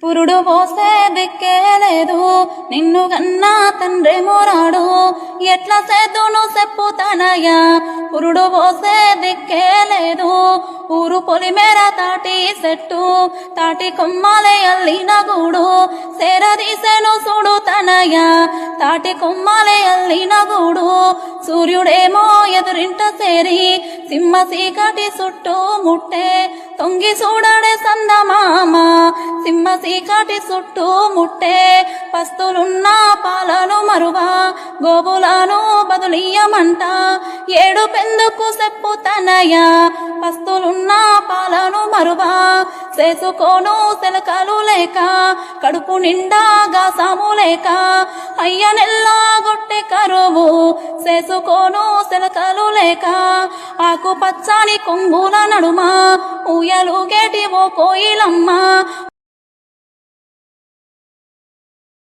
పురుడు పోసే దిక్కే లేదు నిన్ను గన్నా తండ్రి మోరాడు ఎట్లా సేతును చెప్పుతానయ్యా పురుడు పోసే దిక్కే లేదు ఊరు పొలిమేర తాటి చెట్టు తాటి కొమ్మలే అల్లిన గూడు సేరదీసెను చూడు తనయ్యా తాటి కొమ్మలే అల్లిన గూడు సూర్యుడేమో ఎదురింట చేరి సింహ చీకటి చుట్టూ ముట్టే తొంగి చూడడే సందమామ సింహ చీకటి చుట్టూ ముట్టే పస్తులున్న పాలను మరువా గోబులను బదులియమంట ఏడు పెందుకు చెప్పుతనయ్యా పస్తులున్న పాలను మరువా చేసుకోను సెలకలు లేక కడుపు నిండా గాసాము లేక అయ్యనెల్లా గొట్టె కరువు చేసుకోను సెలకలు లేక ఆకు పచ్చని కొంగుల నడుమ ఊయలు గేటి ఓ కోయిలమ్మ